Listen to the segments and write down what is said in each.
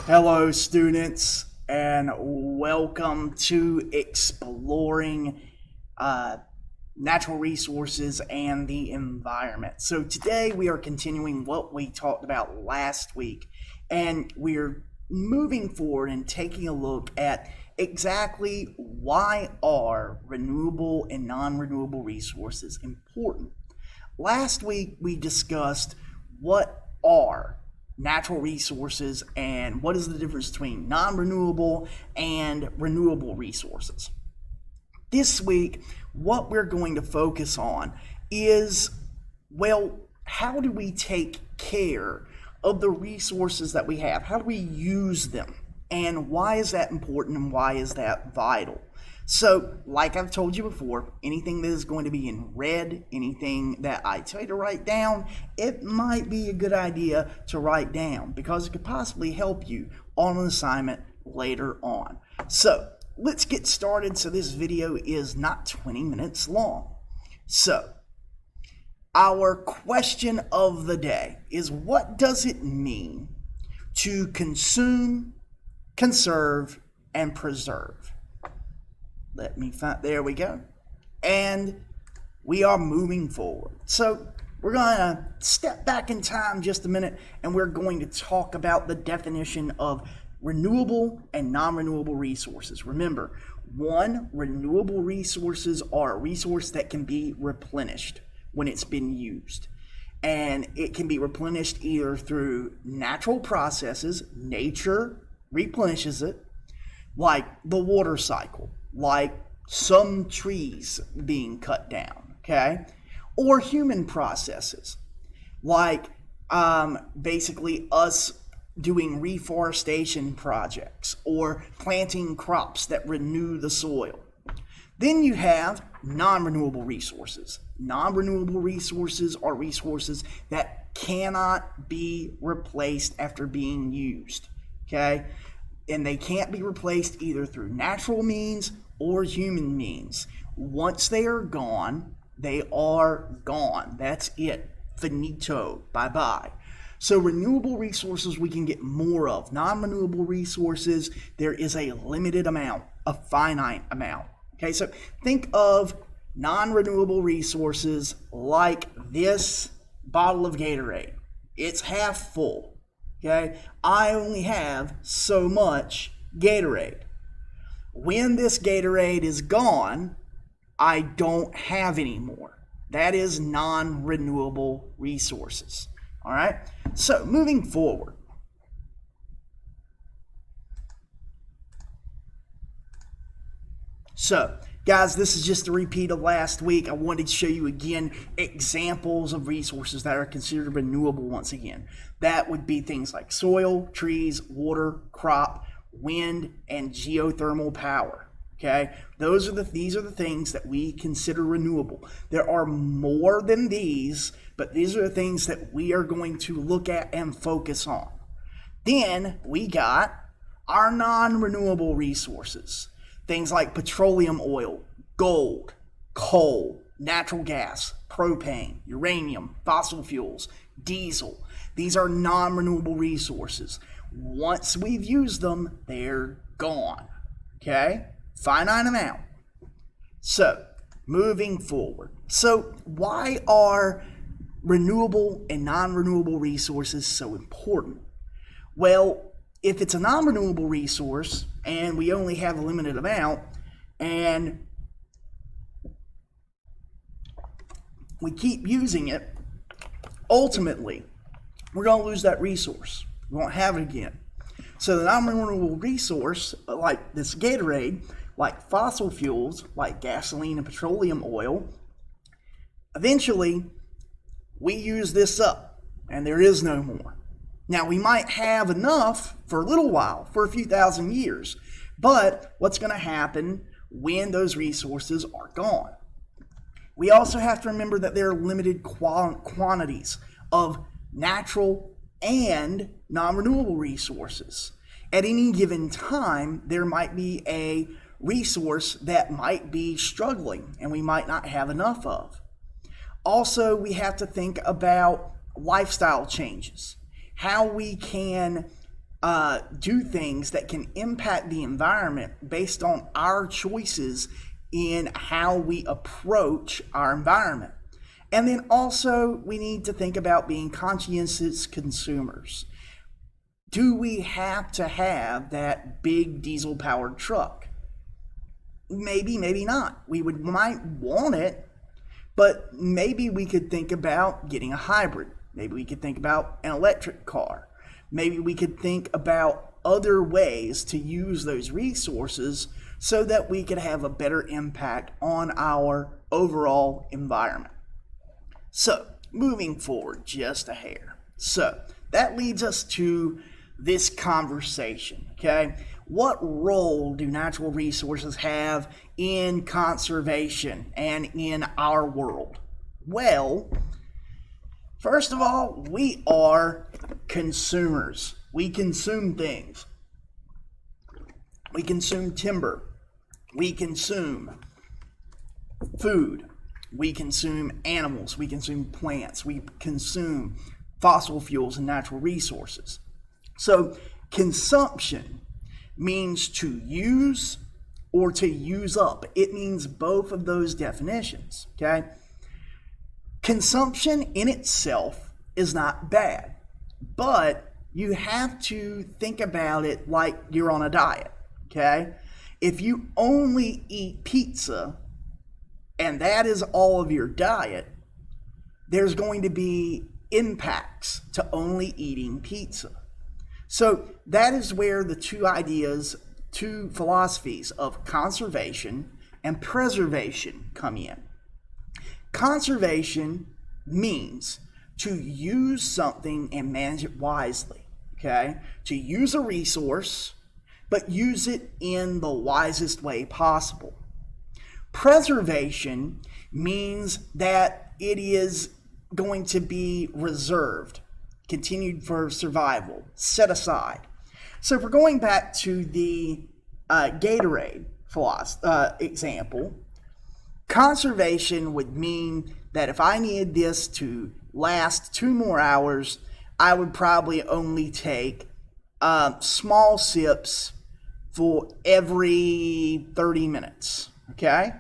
Hello, students, and welcome to Exploring Natural Resources and the Environment. So, today we are continuing what we talked about last week, and we're moving forward and taking a look at exactly why are renewable and non-renewable resources important. Last week we discussed what are natural resources and what is the difference between non-renewable and renewable resources. This week, what we're going to focus on is, how do we take care of the resources that we have? How do we use them? And why is that important and why is that vital? So, like I've told you before, anything that is going to be in red, anything that I tell you to write down, it might be a good idea to write down because it could possibly help you on an assignment later on. So, let's get started. So this video is not 20 minutes long. So, our question of the day is, what does it mean to consume, conserve, and preserve? Let me find, there we go. And we are moving forward. So we're going to step back in time just a minute and we're going to talk about the definition of renewable and non-renewable resources. Remember, one, renewable resources are a resource that can be replenished when it's been used. And it can be replenished either through natural processes, nature replenishes it, like the water cycle, like some trees being cut down, okay? Or human processes, like basically us doing reforestation projects or planting crops that renew the soil. Then you have non-renewable resources. Non-renewable resources are resources that cannot be replaced after being used, okay? And they can't be replaced either through natural means or human means. Once they are gone, they are gone. That's it. Finito. Bye-bye. So renewable resources we can get more of. Non-renewable resources, there is a limited amount, a finite amount. Okay, so think of non-renewable resources like this bottle of Gatorade. It's half full. Okay, I only have so much Gatorade. When this Gatorade is gone, I don't have any more. That is non-renewable resources. All right, so moving forward. So, guys, this is just a repeat of last week. I wanted to show you again examples of resources that are considered renewable once again. That would be things like soil, trees, water, crop, wind, and geothermal power. Okay? These are the things that we consider renewable. There are more than these, but these are the things that we are going to look at and focus on. Then we got our non-renewable resources. Things like petroleum oil, gold, coal, natural gas, propane, uranium, fossil fuels, diesel. These are non-renewable resources. Once we've used them, they're gone. Okay? Finite amount. So, moving forward. So, why are renewable and non-renewable resources so important? Well, if it's a non-renewable resource and we only have a limited amount and we keep using it, ultimately, we're going to lose that resource. We won't have it again. So the non-renewable resource, like this Gatorade, like fossil fuels, like gasoline and petroleum oil, eventually we use this up and there is no more. Now, we might have enough for a little while, for a few thousand years, but what's going to happen when those resources are gone? We also have to remember that there are limited quantities of natural and non-renewable resources. At any given time, there might be a resource that might be struggling and we might not have enough of. Also, we have to think about lifestyle changes, how we can do things that can impact the environment based on our choices in how we approach our environment. And then also, we need to think about being conscientious consumers. Do we have to have that big diesel-powered truck? Maybe, maybe not. Might want it, but maybe we could think about getting a hybrid. Maybe we could think about an electric car. Maybe we could think about other ways to use those resources so that we could have a better impact on our overall environment. So, moving forward just a hair. So, that leads us to this conversation, okay? What role do natural resources have in conservation and in our world? Well, first of all, we are consumers. We consume things. We consume timber. We consume food. We consume animals. We consume plants. We consume fossil fuels and natural resources. So consumption means to use or to use up. It means both of those definitions, okay? Consumption in itself is not bad, but you have to think about it like you're on a diet, okay? If you only eat pizza and that is all of your diet, there's going to be impacts to only eating pizza. So that is where the two philosophies of conservation and preservation come in. Conservation means to use something and manage it wisely, okay? To use a resource, but use it in the wisest way possible. Preservation means that it is going to be reserved, continued for survival, set aside. So if we're going back to the Gatorade example, conservation would mean that if I needed this to last 2 more hours, I would probably only take small sips for every 30 minutes, okay?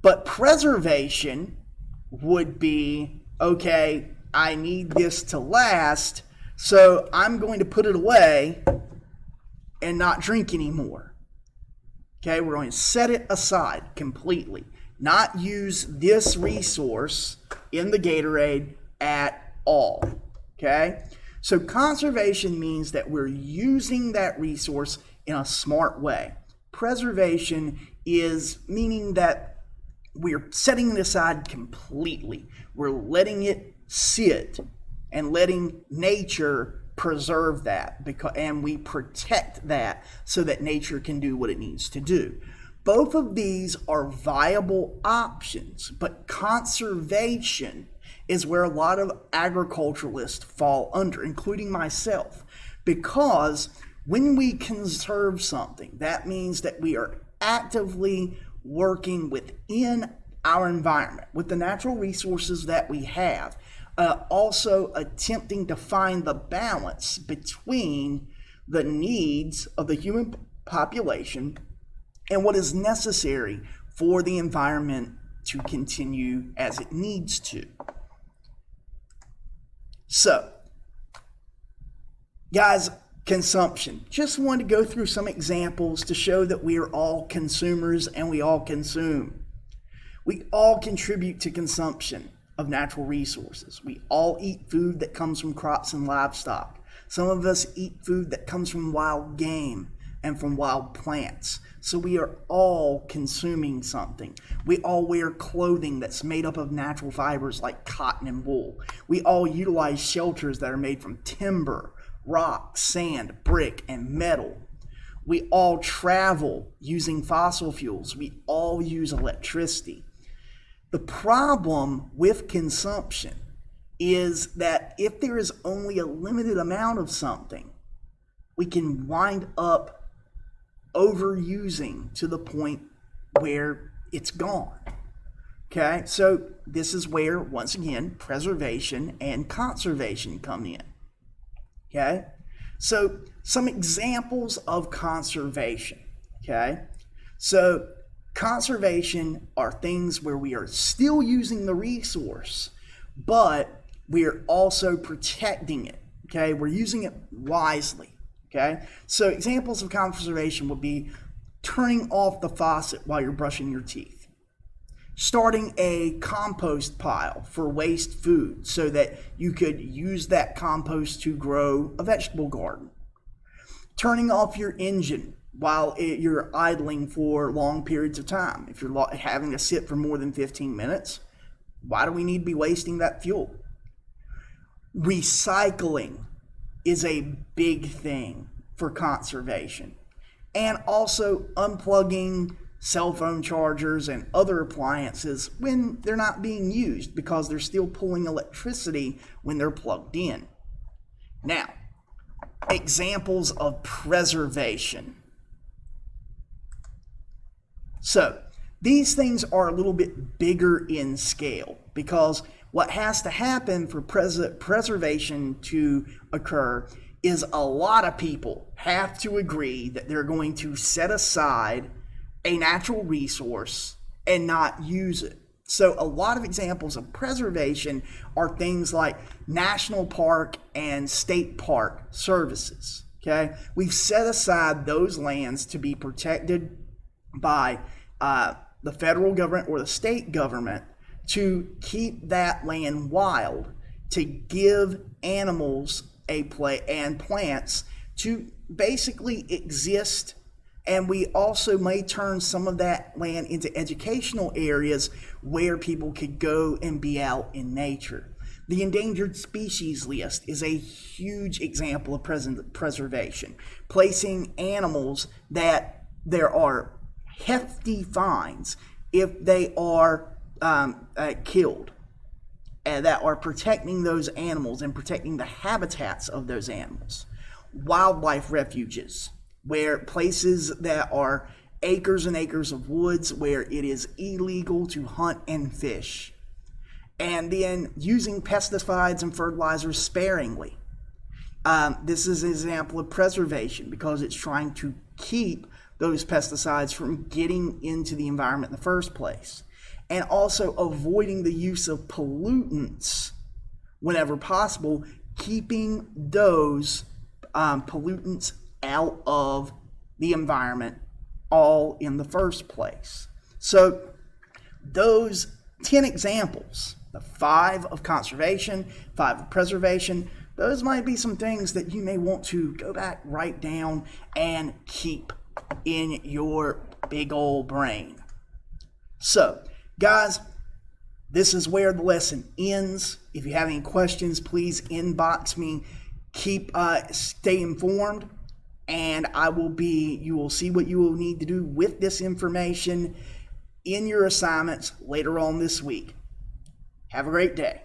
But preservation would be, okay, I need this to last, so I'm going to put it away and not drink anymore. Okay, we're going to set it aside completely. Not use this resource in the Gatorade at all. Okay, so conservation means that we're using that resource in a smart way. Preservation is meaning that we're setting it aside completely. We're letting it sit and letting nature preserve that, and we protect that so that nature can do what it needs to do. Both of these are viable options, but conservation is where a lot of agriculturalists fall under, including myself, because when we conserve something, that means that we are actively working within our environment, with the natural resources that we have, also attempting to find the balance between the needs of the human population and what is necessary for the environment to continue as it needs to. So, guys, consumption. Just wanted to go through some examples to show that we are all consumers and we all consume. We all contribute to consumption of natural resources. We all eat food that comes from crops and livestock. Some of us eat food that comes from wild game and from wild plants. So we are all consuming something. We all wear clothing that's made up of natural fibers like cotton and wool. We all utilize shelters that are made from timber, rock, sand, brick, and metal. We all travel using fossil fuels. We all use electricity. The problem with consumption is that if there is only a limited amount of something, we can wind up overusing to the point where it's gone. Okay, so this is where, once again, preservation and conservation come in. Okay, So some examples of conservation, okay? So conservation are things where we are still using the resource, but we are also protecting it, okay? We're using it wisely, okay? So examples of conservation would be turning off the faucet while you're brushing your teeth, starting a compost pile for waste food so that you could use that compost to grow a vegetable garden, turning off your engine while you're idling for long periods of time. If you're having to sit for more than 15 minutes, why do we need to be wasting that fuel? Recycling is a big thing for conservation. And also unplugging cell phone chargers and other appliances when they're not being used because they're still pulling electricity when they're plugged in. Now, examples of preservation. So, these things are a little bit bigger in scale because what has to happen for preservation to occur is a lot of people have to agree that they're going to set aside a natural resource and not use it. So a lot of examples of preservation are things like national park and state park services. Okay, we've set aside those lands to be protected by the federal government or the state government to keep that land wild, to give animals a play and plants to basically exist. And we also may turn some of that land into educational areas where people could go and be out in nature. The endangered species list is a huge example of preservation, placing animals that there are hefty fines if they are killed, and that are protecting those animals and protecting the habitats of those animals. Wildlife refuges, where places that are acres and acres of woods where it is illegal to hunt and fish. And then using pesticides and fertilizers sparingly. This is an example of preservation because it's trying to keep those pesticides from getting into the environment in the first place. And also avoiding the use of pollutants whenever possible, keeping those pollutants out of the environment all in the first place. So those 10 examples, the 5 of conservation, 5 of preservation, those might be some things that you may want to go back, write down, and keep in your big old brain. So, guys, this is where the lesson ends. If you have any questions, please inbox me. Stay informed, and you will see what you will need to do with this information in your assignments later on this week. Have a great day.